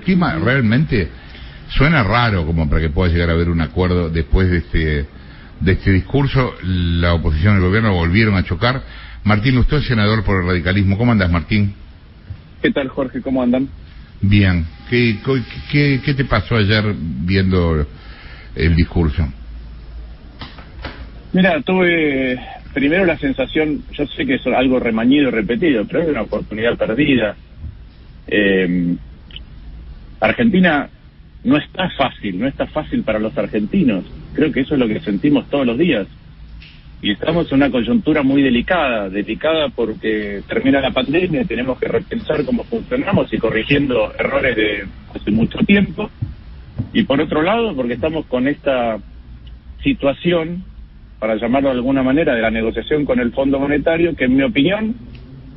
Estima, realmente suena raro como para que pueda llegar a haber un acuerdo después de este discurso. La oposición y el gobierno volvieron a chocar. Martín Lustó, senador por el radicalismo. ¿Cómo andás, Martín? ¿Qué tal, Jorge? ¿Cómo andan? Bien. ¿Qué te pasó ayer viendo el discurso? Mira, tuve primero la sensación, yo sé que es algo remañido y repetido, pero es una oportunidad perdida. Argentina no está fácil para los argentinos. Creo que eso es lo que sentimos todos los días. Y estamos en una coyuntura muy delicada porque termina la pandemia, tenemos que repensar cómo funcionamos y corrigiendo errores de hace mucho tiempo. Y por otro lado, porque estamos con esta situación, para llamarlo de alguna manera, de la negociación con el Fondo Monetario, que en mi opinión,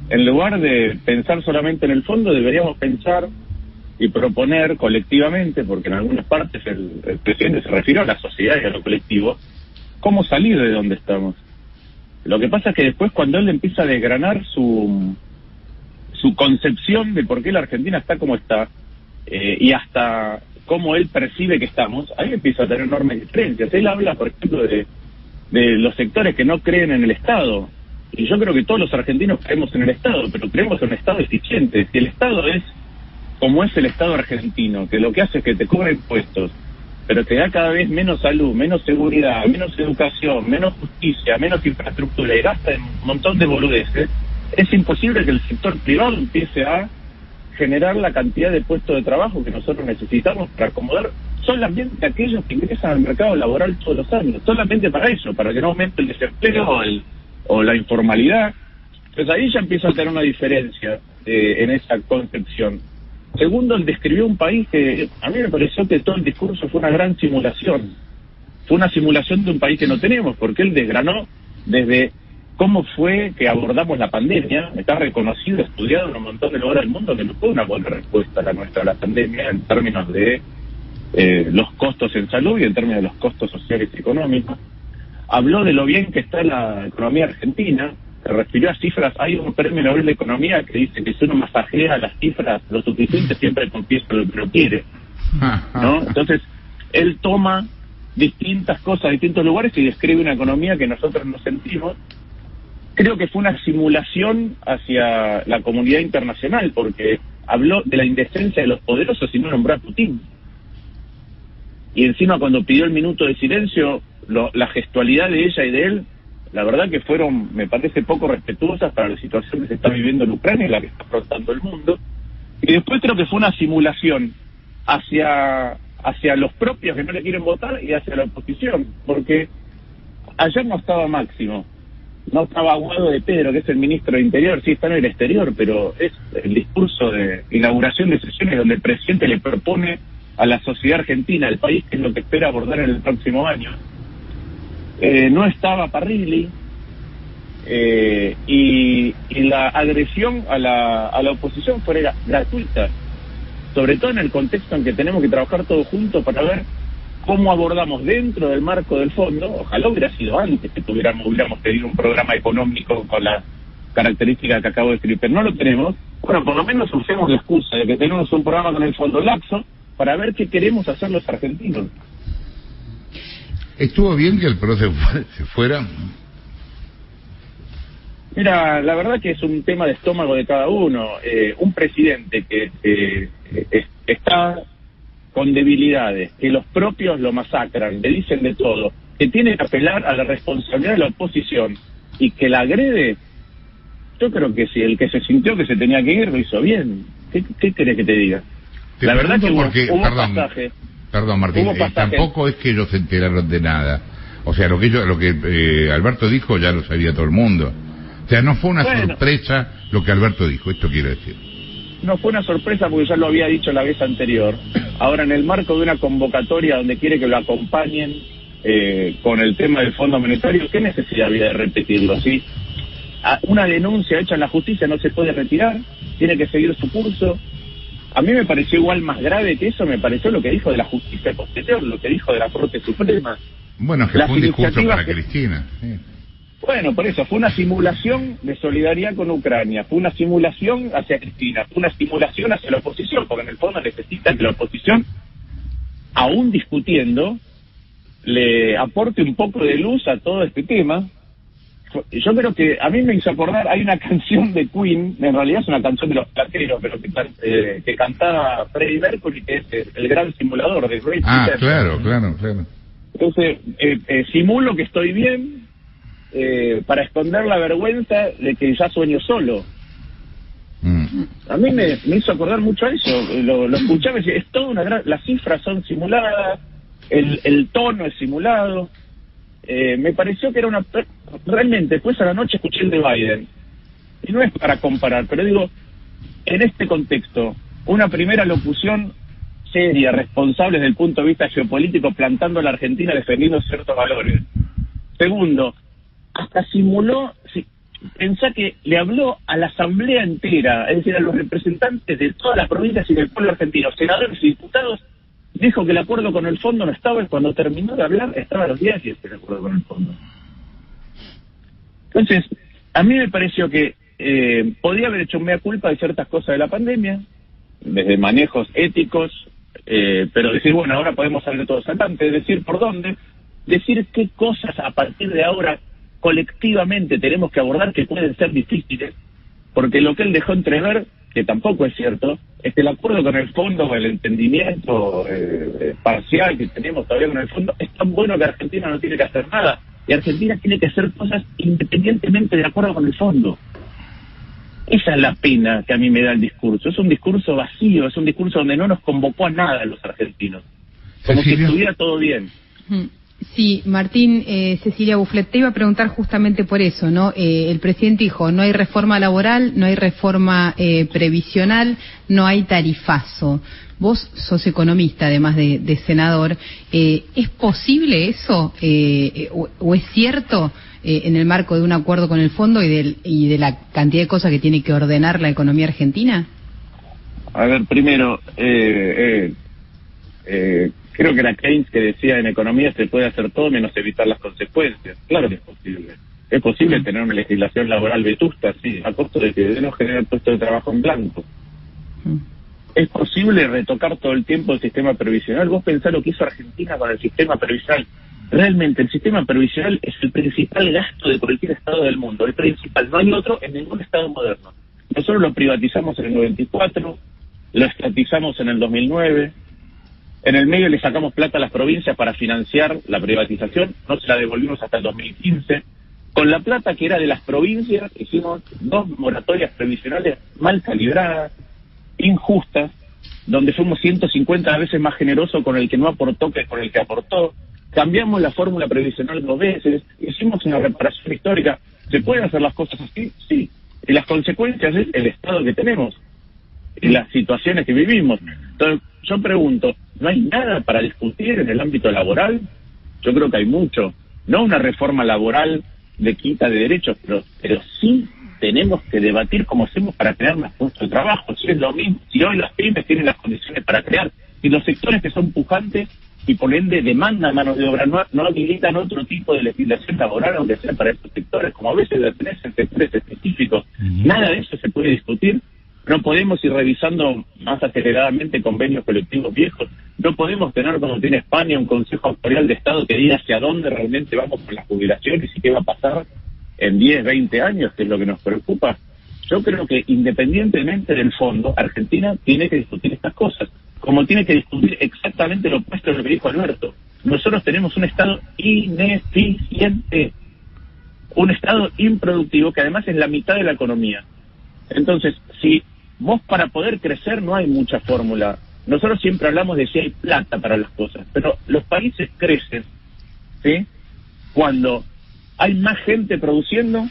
en lugar de pensar solamente en el fondo, deberíamos pensar y proponer colectivamente, porque en algunas partes el presidente se refirió a la sociedad y a lo colectivo, cómo salir de donde estamos. Lo que pasa es que después, cuando él empieza a desgranar su concepción de por qué la Argentina está como está, y hasta cómo él percibe que estamos, ahí empieza a tener enormes diferencias. Él habla, por ejemplo, de los sectores que no creen en el Estado, y yo creo que todos los argentinos creemos en el Estado, pero creemos en un Estado eficiente. Si el Estado es como es el Estado argentino, que lo que hace es que te cobra impuestos, pero te da cada vez menos salud, menos seguridad, menos educación, menos justicia, menos infraestructura, y gasta en un montón de boludeces, es imposible que el sector privado empiece a generar la cantidad de puestos de trabajo que nosotros necesitamos para acomodar solamente a aquellos que ingresan al mercado laboral todos los años, solamente para eso, para que no aumente el desempleo o la informalidad. Entonces ahí ya empieza a tener una diferencia en esa concepción. Segundo, él describió un país que a mí me pareció que todo el discurso fue una gran simulación. Fue una simulación de un país que no tenemos, porque él desgranó desde cómo fue que abordamos la pandemia. Está reconocido, estudiado en un montón de lugares del mundo que no fue una buena respuesta a la nuestra a la pandemia en términos de los costos en salud y en términos de los costos sociales y económicos. Habló de lo bien que está la economía argentina, se refirió a cifras. Hay un premio Nobel de Economía que dice que si uno masajea las cifras lo suficiente siempre confiesa lo que no quiere, ¿no? Entonces, él toma distintas cosas, distintos lugares y describe una economía que nosotros no sentimos. Creo que fue una simulación hacia la comunidad internacional, porque habló de la indecencia de los poderosos y no nombró a Putin. Y encima, cuando pidió el minuto de silencio, la gestualidad de ella y de él, la verdad que fueron, me parece, poco respetuosas para la situación que se está viviendo en Ucrania y la que está afrontando el mundo. Y después creo que fue una simulación hacia los propios que no le quieren votar y hacia la oposición, porque ayer no estaba Máximo, no estaba Guado de Pedro, que es el ministro de Interior, sí está en el exterior, pero es el discurso de inauguración de sesiones donde el presidente le propone a la sociedad argentina, al país, que es lo que espera abordar en el próximo año. No estaba Parrilli, y la agresión a la oposición fue gratuita, sobre todo en el contexto en que tenemos que trabajar todos juntos para ver cómo abordamos dentro del marco del fondo. Ojalá hubiera sido antes que hubiéramos tenido un programa económico con las características que acabo de escribir, pero no lo tenemos. Bueno, por lo menos usemos la excusa de que tenemos un programa con el fondo laxo para ver qué queremos hacer los argentinos. ¿Estuvo bien que el PRO se fuera? Mira, la verdad que es un tema de estómago de cada uno. Un presidente que está con debilidades, que los propios lo masacran, le dicen de todo, que tiene que apelar a la responsabilidad de la oposición y que la agrede, yo creo que si el que se sintió que se tenía que ir lo hizo bien. ¿Qué querés que te diga? La verdad que hubo pasaje. Perdón, Martín, tampoco es que ellos se enteraron de nada. O sea, lo que Alberto dijo ya lo sabía todo el mundo. O sea, no fue una sorpresa lo que Alberto dijo, esto quiero decir. No fue una sorpresa porque ya lo había dicho la vez anterior. Ahora, en el marco de una convocatoria donde quiere que lo acompañen con el tema del Fondo Monetario, ¿qué necesidad había de repetirlo? ¿Sí? Una denuncia hecha en la justicia no se puede retirar, tiene que seguir su curso. A mí me pareció igual más grave que eso, me pareció lo que dijo de la justicia posterior, lo que dijo de la Corte Suprema. Bueno, que fue un discurso para Cristina. Sí. Bueno, por eso, fue una simulación de solidaridad con Ucrania, fue una simulación hacia Cristina, fue una simulación hacia la oposición, porque en el fondo necesita que la oposición, aún discutiendo, le aporte un poco de luz a todo este tema. Yo creo que a mí me hizo acordar, hay una canción de Queen, en realidad es una canción de los Plateros, pero que cantaba Freddie Mercury, que es el gran simulador de Great Pretender. Claro. Entonces, simulo que estoy bien, para esconder la vergüenza de que ya sueño solo. A mí me hizo acordar mucho a eso. Lo escuchaba y decía, es toda una gran... Las cifras son simuladas, el tono es simulado. Me pareció que era una... Realmente, después a la noche escuché el de Biden. Y no es para comparar, pero digo, en este contexto, una primera locución seria, responsable desde el punto de vista geopolítico, plantando a la Argentina defendiendo ciertos valores. Segundo, hasta simuló, pensá que le habló a la asamblea entera, es decir, a los representantes de todas las provincias y del pueblo argentino, senadores y diputados, dijo que el acuerdo con el fondo no estaba, y cuando terminó de hablar estaba a los 10 días el acuerdo con el fondo. Entonces, a mí me pareció que podía haber hecho mea culpa de ciertas cosas de la pandemia, desde manejos éticos, pero decir, bueno, ahora podemos salir todos adelante, decir por dónde, decir qué cosas a partir de ahora colectivamente tenemos que abordar que pueden ser difíciles, porque lo que él dejó entrever, que tampoco es cierto, es que el acuerdo con el fondo, el entendimiento parcial que tenemos todavía con el fondo, es tan bueno que Argentina no tiene que hacer nada, y Argentina tiene que hacer cosas independientemente del acuerdo con el fondo. Esa es la pena que a mí me da el discurso. Es un discurso vacío, es un discurso donde no nos convocó a nada a los argentinos, como si estuviera todo bien. Sí, Martín, Cecilia Bouflet, te iba a preguntar justamente por eso, ¿no? El presidente dijo, no hay reforma laboral, no hay reforma previsional, no hay tarifazo. Vos sos economista, además de senador. ¿Es posible eso? ¿O es cierto en el marco de un acuerdo con el fondo y de la cantidad de cosas que tiene que ordenar la economía argentina? A ver, primero, creo que era Keynes que decía, en economía se puede hacer todo menos evitar las consecuencias. Claro que es posible. Es posible tener una legislación laboral vetusta, sí, a costo de que no genere puestos de trabajo en blanco. Es posible retocar todo el tiempo el sistema previsional. Vos pensás lo que hizo Argentina con el sistema previsional. Realmente el sistema previsional es el principal gasto de cualquier estado del mundo. El principal, no hay otro en ningún estado moderno. Nosotros lo privatizamos en el 94, lo estatizamos en el 2009... En el medio le sacamos plata a las provincias para financiar la privatización, no se la devolvimos hasta el 2015. Con la plata que era de las provincias hicimos 2 moratorias previsionales mal calibradas, injustas, donde fuimos 150 veces más generosos con el que no aportó que con el que aportó. Cambiamos la fórmula previsional 2 veces, hicimos una reparación histórica. ¿Se pueden hacer las cosas así? Sí. Y las consecuencias es el estado que tenemos y las situaciones que vivimos. Entonces, yo pregunto, ¿no hay nada para discutir en el ámbito laboral? Yo creo que hay mucho. No una reforma laboral de quita de derechos, pero sí tenemos que debatir cómo hacemos para crear más puestos de trabajo. Si es lo mismo, si hoy las pymes tienen las condiciones para crear, y los sectores que son pujantes y por ende demandan mano de obra, no habilitan otro tipo de legislación laboral, aunque sea para estos sectores, como a veces la tenés en sectores específicos. Nada de eso se puede discutir. No podemos ir revisando más aceleradamente convenios colectivos viejos. No podemos tener, como tiene España, un Consejo Actuarial de Estado que diga hacia dónde realmente vamos con las jubilaciones y qué va a pasar en 10, 20 años, que es lo que nos preocupa. Yo creo que independientemente del fondo, Argentina tiene que discutir estas cosas, como tiene que discutir exactamente lo opuesto de lo que dijo Alberto. Nosotros tenemos un Estado ineficiente, un Estado improductivo, que además es la mitad de la economía. Entonces, si vos para poder crecer no hay mucha fórmula. Nosotros siempre hablamos de si hay plata para las cosas, pero los países crecen, ¿sí?, cuando hay más gente produciendo,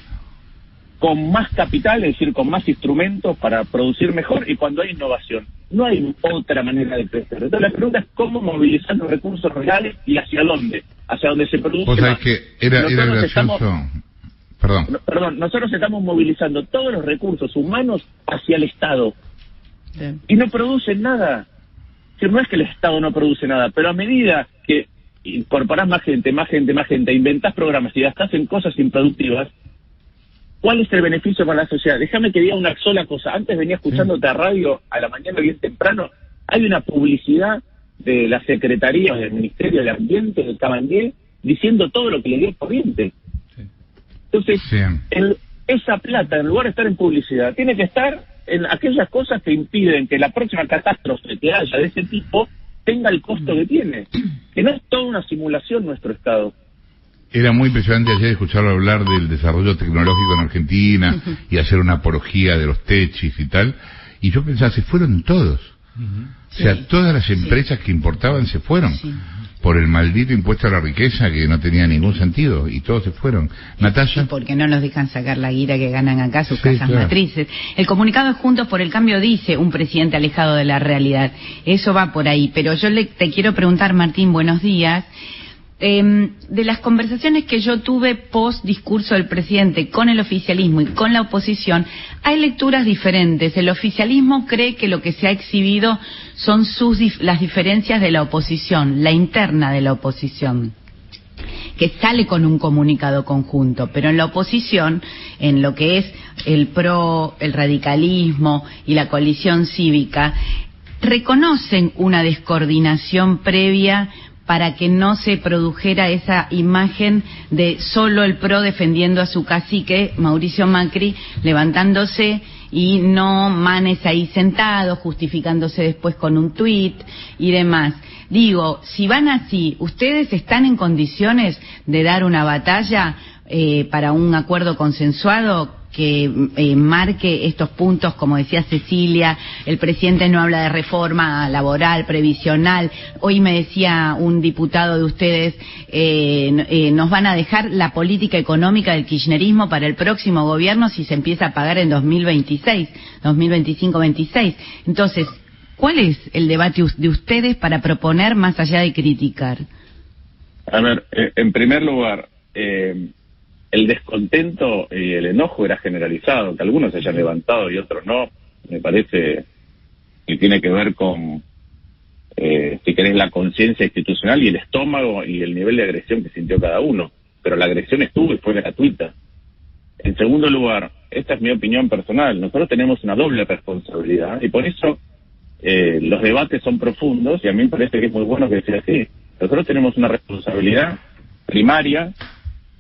con más capital, es decir, con más instrumentos para producir mejor, y cuando hay innovación. No hay otra manera de crecer. Entonces la pregunta es cómo movilizar los recursos reales y hacia dónde. Hacia dónde se produce más. O sea, que era gracioso... Perdón, nosotros estamos movilizando todos los recursos humanos hacia el Estado. Bien. Y no producen nada. No es que el Estado no produce nada, pero a medida que incorporás más gente, inventás programas y gastás en cosas improductivas, ¿cuál es el beneficio para la sociedad? Déjame que diga una sola cosa. Antes venía escuchándote a radio a la mañana bien temprano. Hay una publicidad de la Secretaría del Ministerio de Ambiente de Cabandier diciendo todo lo que le dio corriente. Entonces, esa plata, en lugar de estar en publicidad, tiene que estar en aquellas cosas que impiden que la próxima catástrofe que haya de ese tipo tenga el costo que tiene. Que no es toda una simulación nuestro Estado. Era muy impresionante ayer escucharlo hablar del desarrollo tecnológico en Argentina y hacer una apología de los techis y tal, y yo pensaba, se fueron todos. O sea, todas las empresas que importaban se fueron por el maldito impuesto a la riqueza que no tenía ningún sentido, y todos se fueron. Natalia. Porque no nos dejan sacar la guira que ganan acá sus casas matrices. El comunicado de Juntos por el Cambio dice un presidente alejado de la realidad. Eso va por ahí. Pero yo te quiero preguntar, Martín, buenos días. De las conversaciones que yo tuve post discurso del presidente con el oficialismo y con la oposición, hay lecturas diferentes. El oficialismo cree que lo que se ha exhibido son las diferencias de la oposición, la interna de la oposición, que sale con un comunicado conjunto, pero en la oposición, en lo que es el PRO, el radicalismo y la coalición cívica, reconocen una descoordinación previa para que no se produjera esa imagen de solo el PRO defendiendo a su cacique, Mauricio Macri, levantándose, y no Manes ahí sentado, justificándose después con un tuit y demás. Digo, si van así, ¿ustedes están en condiciones de dar una batalla para un acuerdo consensuado que marque estos puntos, como decía Cecilia? El presidente no habla de reforma laboral, previsional. Hoy me decía un diputado de ustedes, nos van a dejar la política económica del kirchnerismo para el próximo gobierno si se empieza a pagar en 2025-26. Entonces, ¿cuál es el debate de ustedes para proponer más allá de criticar? A ver, en primer lugar, el descontento y el enojo era generalizado, que algunos se hayan levantado y otros no. Me parece que tiene que ver con, si querés, la conciencia institucional y el estómago y el nivel de agresión que sintió cada uno. Pero la agresión estuvo y fue gratuita. En segundo lugar, esta es mi opinión personal, nosotros tenemos una doble responsabilidad y por eso los debates son profundos y a mí me parece que es muy bueno que sea así. Nosotros tenemos una responsabilidad primaria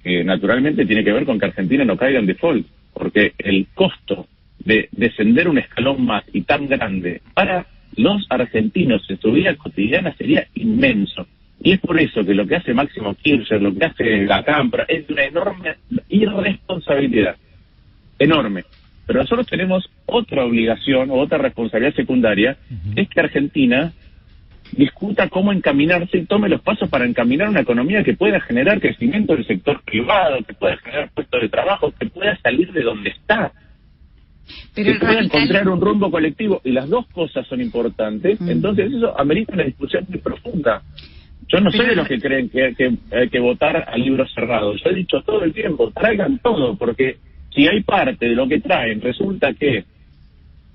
que naturalmente tiene que ver con que Argentina no caiga en default, porque el costo de descender un escalón más y tan grande para los argentinos en su vida cotidiana sería inmenso. Y es por eso que lo que hace Máximo Kirchner, lo que hace la Cámpora, es de una enorme irresponsabilidad, enorme. Pero nosotros tenemos otra obligación o otra responsabilidad secundaria, es que Argentina discuta cómo encaminarse y tome los pasos para encaminar una economía que pueda generar crecimiento del sector privado, que pueda generar puestos de trabajo, que pueda salir de donde está, pero que pueda encontrar un rumbo colectivo. Y las dos cosas son importantes, entonces eso amerita una discusión muy profunda. Yo no soy de los que creen que hay que votar a libro cerrado. Yo he dicho todo el tiempo, traigan todo, porque si hay parte de lo que traen, resulta que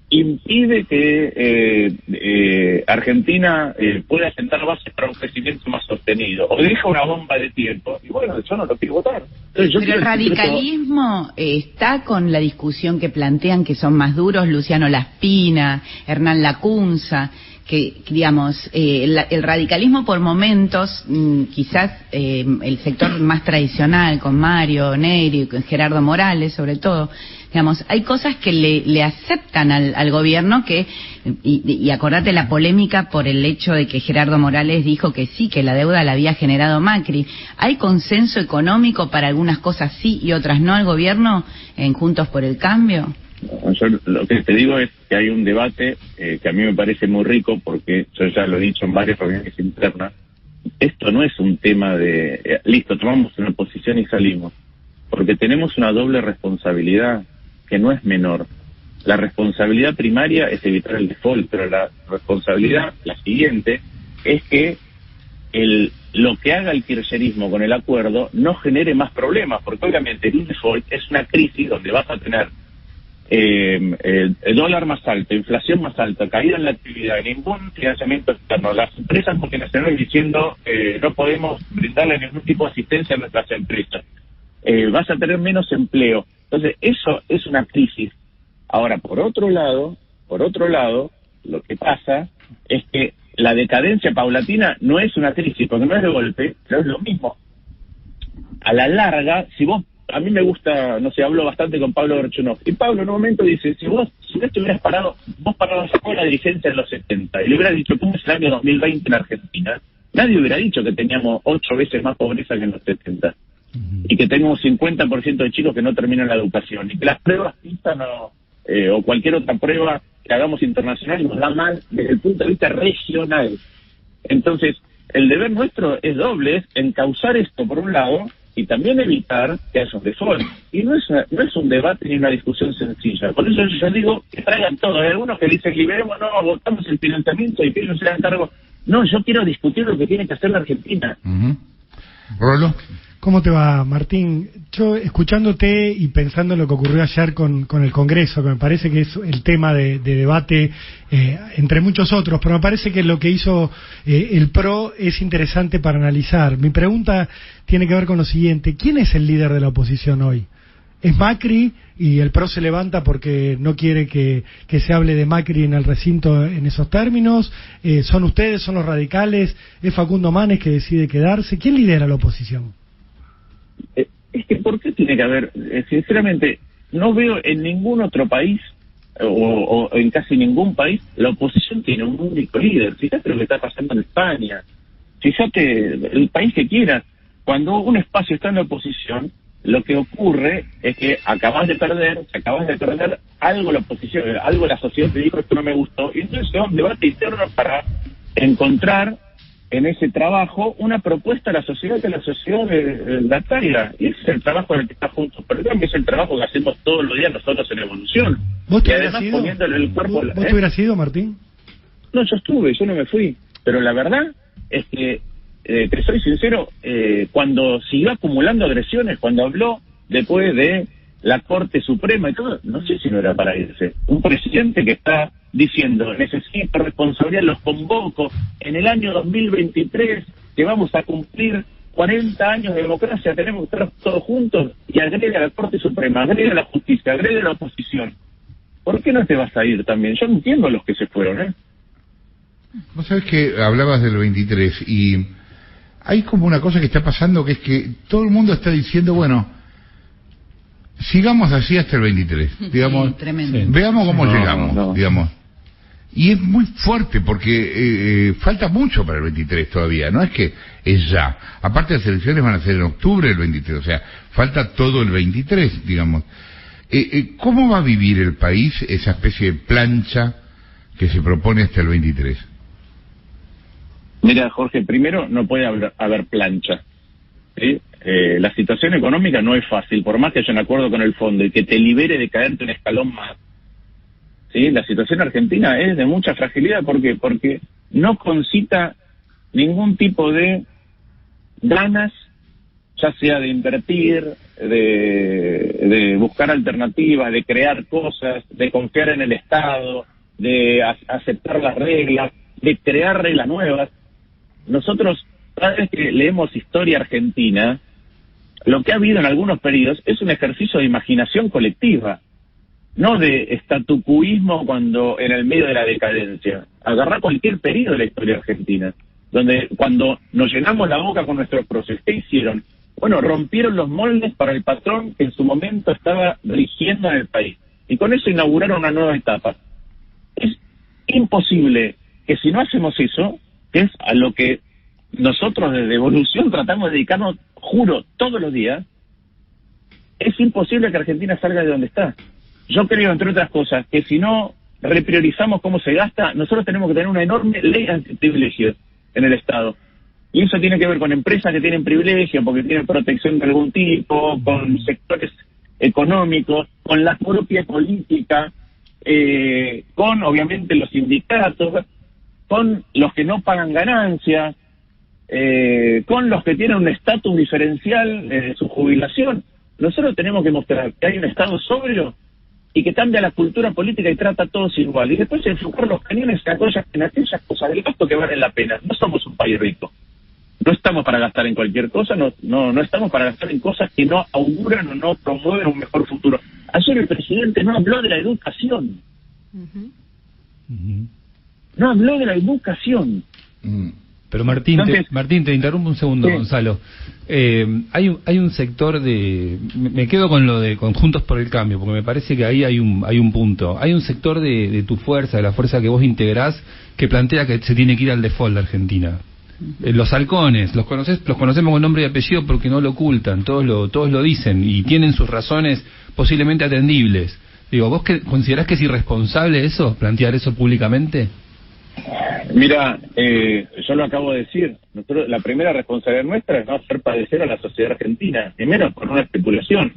impide que Argentina pueda sentar bases para un crecimiento más sostenido, o deja una bomba de tiempo, y bueno, yo no lo quiero votar. Entonces, pero el radicalismo está con la discusión que plantean, que son más duros, Luciano Laspina, Hernán Lacunza, que digamos, el radicalismo por momentos, quizás el sector más tradicional, con Mario Negri, con Gerardo Morales sobre todo, digamos, hay cosas que le aceptan al gobierno que, y acordate la polémica por el hecho de que Gerardo Morales dijo que sí, que la deuda la había generado Macri. ¿Hay consenso económico para algunas cosas sí y otras no al gobierno en Juntos por el Cambio? Yo lo que te digo es que hay un debate que a mí me parece muy rico, porque yo ya lo he dicho en varias reuniones internas. Esto no es un tema de listo, tomamos una posición y salimos, porque tenemos una doble responsabilidad que no es menor. La responsabilidad primaria es evitar el default, pero la responsabilidad, la siguiente, es que lo que haga el kirchnerismo con el acuerdo no genere más problemas, porque obviamente el default es una crisis donde vas a tener el dólar más alto, inflación más alta, caída en la actividad, ningún financiamiento externo, las empresas multinacionales diciendo no podemos brindarle ningún tipo de asistencia a nuestras empresas, vas a tener menos empleo. Entonces eso es una crisis. Ahora, por otro lado, lo que pasa es que la decadencia paulatina no es una crisis, porque no es de golpe, pero es lo mismo. A la larga, a mí me gusta, no sé, hablo bastante con Pablo Berchunov, y Pablo en un momento dice, si no te hubieras vos parabas con la dirigencia en los 70, y le hubieras dicho, ¿cómo es el año 2020 en Argentina? Nadie hubiera dicho que teníamos 8 veces más pobreza que en los 70, y que tenemos 50% de chicos que no terminan la educación, y que las pruebas PISA o cualquier otra prueba que hagamos internacional nos da mal desde el punto de vista regional. Entonces, el deber nuestro es doble, es encauzar esto por un lado, y también evitar que haya un default. Y no es un debate ni una discusión sencilla. Por eso yo digo que traigan todo. Hay algunos que dicen, liberemos, no, votamos el financiamiento y piden se hagan cargo. No, yo quiero discutir lo que tiene que hacer la Argentina. Rolo. ¿Cómo te va, Martín? Yo, escuchándote y pensando en lo que ocurrió ayer con el Congreso, que me parece que es el tema de debate entre muchos otros, pero me parece que lo que hizo el PRO es interesante para analizar. Mi pregunta tiene que ver con lo siguiente. ¿Quién es el líder de la oposición hoy? ¿Es Macri y el PRO se levanta porque no quiere que se hable de Macri en el recinto en esos términos? ¿Son ustedes, son los radicales? ¿Es Facundo Manes que decide quedarse? ¿Quién lidera la oposición? Es que ¿por qué tiene que haber? Sinceramente, no veo en ningún otro país o en casi ningún país la oposición tiene un único líder. Fíjate lo que está pasando en España, fíjate el país que quieras. Cuando un espacio está en la oposición, lo que ocurre es que acabas de perder algo la oposición, algo la sociedad te dijo esto no me gustó, y entonces se da un debate interno para encontrar en ese trabajo una propuesta a la sociedad que la sociedad la traiga, y ese es el trabajo en el que está juntos, pero también es el trabajo que hacemos todos los días nosotros en Evolución. ¿Vos te hubieras ido? ¿Vos te hubieras ido, Martín? No, yo no me fui, pero la verdad es que te soy sincero, cuando siguió acumulando agresiones, cuando habló después de la Corte Suprema y todo, no sé si no era para irse. Un presidente que está diciendo, necesito responsabilidad, los convoco en el año 2023, que vamos a cumplir 40 años de democracia, tenemos que estar todos juntos, y agrega a la Corte Suprema, agrega a la justicia, agrega a la oposición. ¿Por qué no te vas a ir también? Yo no entiendo a los que se fueron, Vos sabés que hablabas del 23, y hay como una cosa que está pasando, que es que todo el mundo está diciendo, bueno, sigamos así hasta el 23, digamos, veamos cómo llegamos, digamos. Y es muy fuerte porque falta mucho para el 23 todavía, no es que es ya. Aparte las elecciones van a ser en octubre del 23, o sea, falta todo el 23, digamos. ¿Cómo va a vivir el país esa especie de plancha que se propone hasta el 23? Mira, Jorge, primero no puede haber plancha, ¿sí? La situación económica no es fácil, por más que haya un acuerdo con el fondo y que te libere de caerte un escalón más. ¿Sí? La situación argentina es de mucha fragilidad. ¿Por qué? Porque no concita ningún tipo de ganas, ya sea de invertir, de buscar alternativas, de crear cosas, de confiar en el Estado, de aceptar las reglas, de crear reglas nuevas. Nosotros, cada vez que leemos historia argentina, lo que ha habido en algunos periodos es un ejercicio de imaginación colectiva, no de estatucuismo cuando en el medio de la decadencia. Agarrar cualquier periodo de la historia argentina, donde cuando nos llenamos la boca con nuestros procesos, ¿qué hicieron? Bueno, rompieron los moldes para el patrón que en su momento estaba rigiendo en el país, y con eso inauguraron una nueva etapa. Es imposible que si no hacemos eso, que es a lo que nosotros desde Evolución tratamos de dedicarnos, juro, todos los días, es imposible que Argentina salga de donde está. Yo creo, entre otras cosas, que si no repriorizamos cómo se gasta, nosotros tenemos que tener una enorme ley antiprivilegios en el Estado. Y eso tiene que ver con empresas que tienen privilegio porque tienen protección de algún tipo, con sectores económicos, con la propia política, con, obviamente, los sindicatos, con los que no pagan ganancias, con los que tienen un estatus diferencial en su jubilación. Nosotros tenemos que mostrar que hay un Estado sobrio y que cambia la cultura política y trata a todos igual. Y después enfocar los cañones en aquellas cosas del gasto que valen la pena. No somos un país rico. No estamos para gastar en cualquier cosa, no estamos para gastar en cosas que no auguran o no promueven un mejor futuro. Ayer el presidente no habló de la educación. No habló de la educación. Pero Martín, te interrumpo un segundo, sí. Gonzalo. Hay un sector de... Me quedo con lo de Juntos por el Cambio, porque me parece que ahí hay un punto. Hay un sector de tu fuerza, de la fuerza que vos integrás, que plantea que se tiene que ir al default de Argentina. Los halcones, los conocemos con nombre y apellido porque no lo ocultan, todos lo dicen y tienen sus razones posiblemente atendibles. Digo, ¿vos considerás que es irresponsable eso, plantear eso públicamente? Mira, yo lo acabo de decir. Nosotros, la primera responsabilidad nuestra es no hacer padecer a la sociedad argentina, primero por una especulación.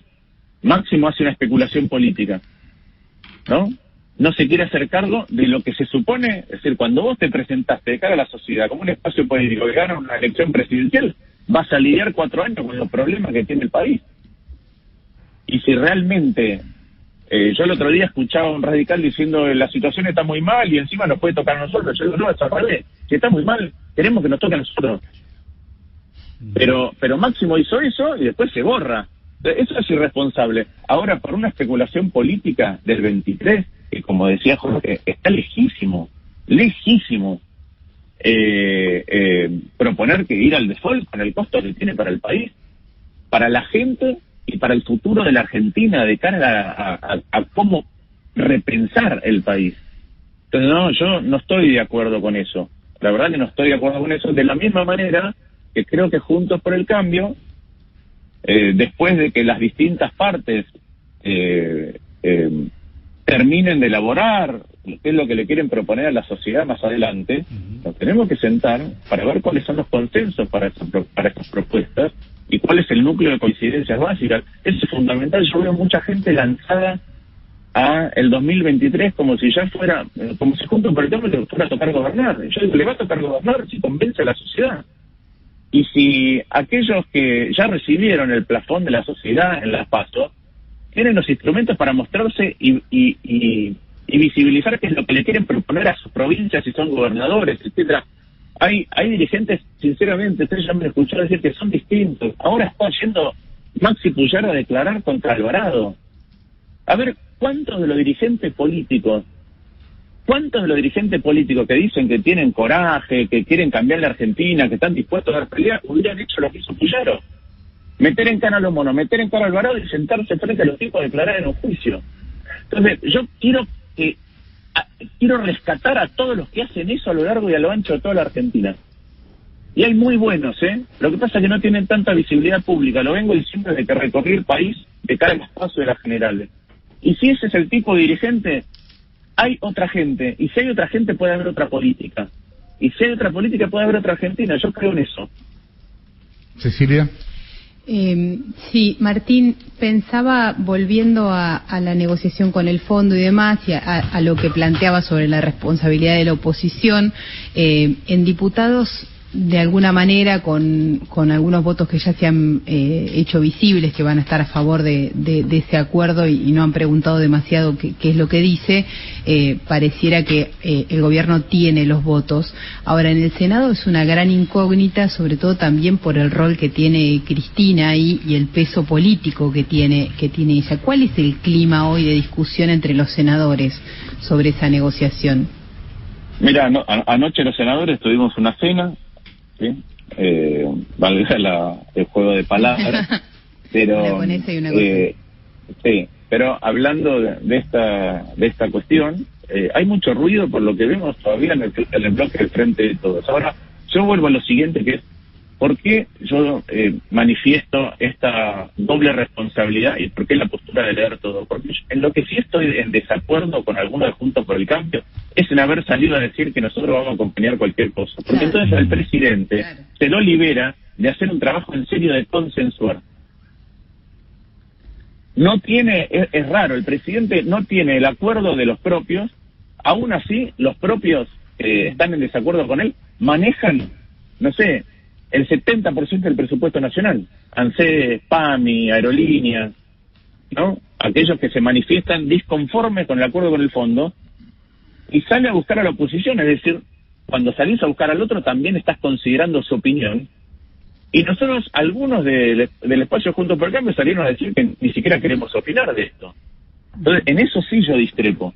Máximo hace una especulación política, ¿no? No se quiere hacer cargo de lo que se supone, es decir, cuando vos te presentaste de cara a la sociedad como un espacio político que gana una elección presidencial, vas a lidiar 4 años con los problemas que tiene el país. Y si realmente, yo el otro día escuchaba a un radical diciendo la situación está muy mal y encima nos puede tocar a nosotros. Yo digo, no, es al revés. Si está muy mal, queremos que nos toque a nosotros. Pero Máximo hizo eso y después se borra. Eso es irresponsable. Ahora, por una especulación política del 23, que como decía Jorge, está lejísimo proponer que ir al default con el costo que tiene para el país, para la gente y para el futuro de la Argentina de cara a cómo repensar el país. Entonces, no, yo no estoy de acuerdo con eso. La verdad que no estoy de acuerdo con eso. De la misma manera que creo que Juntos por el Cambio, después de que las distintas partes terminen de elaborar qué es lo que le quieren proponer a la sociedad más adelante, nos tenemos que sentar para ver cuáles son los consensos para estas propuestas y cuál es el núcleo de coincidencias básicas. Eso es fundamental. Yo veo mucha gente lanzada a el 2023 como si ya fuera, como si Juntos por el Cambio le fuera a tocar gobernar. Yo digo, le va a tocar gobernar si convence a la sociedad. Y si aquellos que ya recibieron el plafón de la sociedad en las PASO tienen los instrumentos para mostrarse y visibilizar qué es lo que le quieren proponer a sus provincias, si son gobernadores, etcétera. Hay dirigentes, sinceramente, ustedes ya me han escuchado decir que son distintos. Ahora está yendo Maxi Puyaro a declarar contra Alvarado. A ver, ¿cuántos de los dirigentes políticos que dicen que tienen coraje, que quieren cambiar la Argentina, que están dispuestos a dar pelea, hubieran hecho lo que hizo Puyaro? Meter en cara a los monos, meter en cara a Alvarado y sentarse frente a los tipos a declarar en un juicio. Entonces, yo quiero rescatar a todos los que hacen eso a lo largo y a lo ancho de toda la Argentina. Y hay muy buenos, Lo que pasa es que no tienen tanta visibilidad pública. Lo vengo diciendo desde que recorrí el país de cara al espacio de las generales. Y si ese es el tipo de dirigente, hay otra gente. Y si hay otra gente, puede haber otra política. Y si hay otra política, puede haber otra Argentina. Yo creo en eso. Cecilia. Sí, Martín, pensaba, volviendo a la negociación con el fondo y demás, y a lo que planteaba sobre la responsabilidad de la oposición, en diputados, de alguna manera, con algunos votos que ya se han hecho visibles, que van a estar a favor de ese acuerdo y no han preguntado demasiado qué es lo que dice, pareciera que el gobierno tiene los votos. Ahora, en el Senado es una gran incógnita, sobre todo también por el rol que tiene Cristina ahí y el peso político que tiene ella. ¿Cuál es el clima hoy de discusión entre los senadores sobre esa negociación? Mira, anoche los senadores tuvimos una cena, ¿sí? Valga el juego de palabras, pero sí, pero hablando de esta cuestión, hay mucho ruido por lo que vemos todavía en el bloque del Frente de Todos. Ahora, yo vuelvo a lo siguiente, que es ¿por qué yo manifiesto esta doble responsabilidad y por qué la postura de leer todo? Porque en lo que sí estoy en desacuerdo con algunos de Juntos por el Cambio es en haber salido a decir que nosotros vamos a acompañar cualquier cosa. Porque entonces al presidente se lo libera de hacer un trabajo en serio de consensuar. No tiene, es raro, el presidente no tiene el acuerdo de los propios, aún así los propios están en desacuerdo con él, manejan, no sé, el 70% del presupuesto nacional, ANSES, PAMI, aerolíneas, ¿no? aquellos que se manifiestan disconformes con el acuerdo con el fondo, y sale a buscar a la oposición. Es decir, cuando salís a buscar al otro también estás considerando su opinión. Y nosotros, algunos del espacio Juntos por el Cambio, salieron a decir que ni siquiera queremos opinar de esto. Entonces, en eso sí yo discrepo.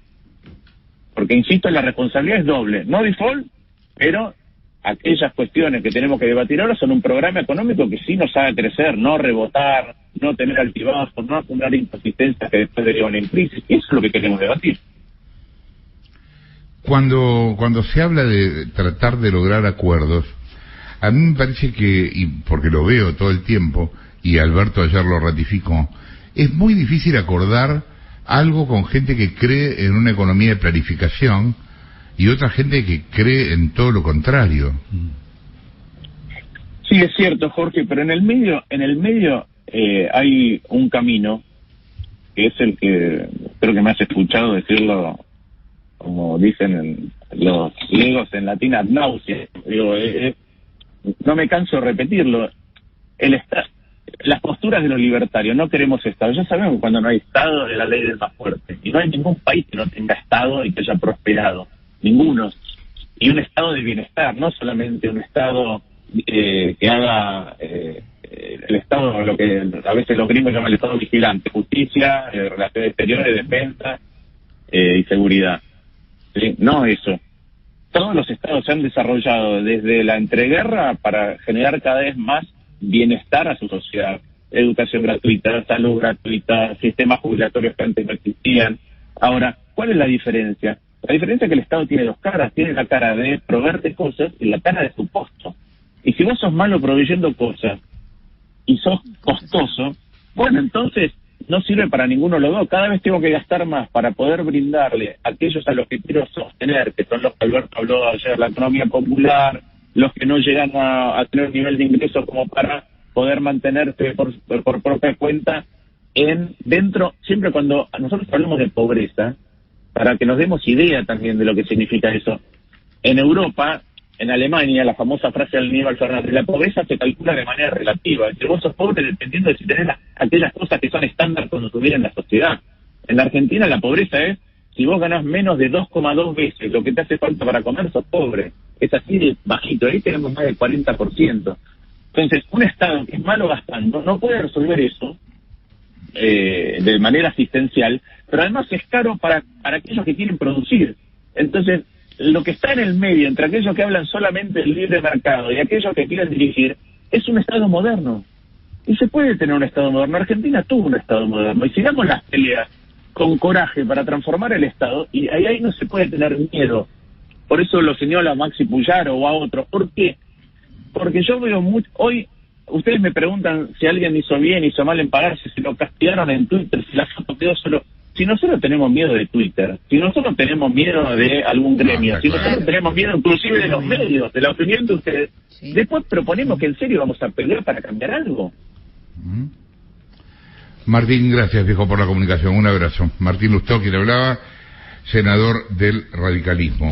Porque, insisto, la responsabilidad es doble. No default, pero aquellas cuestiones que tenemos que debatir ahora son un programa económico que sí nos haga crecer, no rebotar, no tener altibajos, no acumular inconsistencias que después derivan en crisis. Eso es lo que queremos debatir. Cuando se habla de tratar de lograr acuerdos, a mí me parece que, y porque lo veo todo el tiempo, y Alberto ayer lo ratificó, es muy difícil acordar algo con gente que cree en una economía de planificación y otra gente que cree en todo lo contrario. Sí, es cierto, Jorge, pero en el medio hay un camino que es el que creo que me has escuchado decirlo, como dicen los griegos en latín, ad nauseam. Digo, no me canso de repetirlo. Las posturas de los libertarios: no queremos Estado. Ya sabemos que cuando no hay Estado es la ley del más fuerte, y no hay ningún país que no tenga Estado y que haya prosperado, ninguno. Y un Estado de bienestar, no solamente un Estado que haga el Estado, lo que a veces los gringos llaman el Estado vigilante: justicia, relaciones exteriores, defensa y seguridad. ¿Sí? No eso. Todos los estados se han desarrollado desde la entreguerra para generar cada vez más bienestar a su sociedad. Educación gratuita, salud gratuita, sistemas jubilatorios que antes no existían. Ahora, ¿cuál es la diferencia? La diferencia es que el Estado tiene dos caras. Tiene la cara de proveerte cosas y la cara de su costo. Y si vos sos malo proveyendo cosas y sos costoso, bueno, entonces no sirve para ninguno de los dos. Cada vez tengo que gastar más para poder brindarle a aquellos a los que quiero sostener, que son los que Alberto habló ayer, la economía popular, los que no llegan a tener un nivel de ingresos como para poder mantenerse por propia cuenta dentro. Siempre cuando nosotros hablamos de pobreza, para que nos demos idea también de lo que significa eso, en Europa, en Alemania, la famosa frase del Aníbal Fernández: la pobreza se calcula de manera relativa. Es decir, vos sos pobre dependiendo de si tenés aquellas cosas que son estándar cuando estuviera en la sociedad. En la Argentina la pobreza es: si vos ganás menos de 2,2 veces lo que te hace falta para comer, sos pobre. Es así de bajito. Ahí tenemos más del 40%. Entonces, un Estado que es malo gastando no puede resolver eso de manera asistencial, pero además es caro para aquellos que quieren producir. Entonces, lo que está en el medio entre aquellos que hablan solamente del libre mercado y aquellos que quieren dirigir es un Estado moderno. Y se puede tener un Estado moderno. Argentina tuvo un Estado moderno, y si damos las peleas con coraje para transformar el Estado, y ahí no se puede tener miedo. Por eso lo señala a Maxi Puyaro o a otros. ¿Por qué? Porque yo veo hoy, ustedes me preguntan si alguien hizo bien, hizo mal en pagarse, si lo castigaron en Twitter, si la foto quedó solo. Si nosotros tenemos miedo de Twitter, si nosotros tenemos miedo de algún gremio, si nosotros tenemos miedo inclusive de los medios, de la opinión de ustedes, después proponemos que en serio vamos a pelear para cambiar algo. Martín, gracias, viejo, por la comunicación. Un abrazo. Martín Lustó, quien hablaba, senador del radicalismo.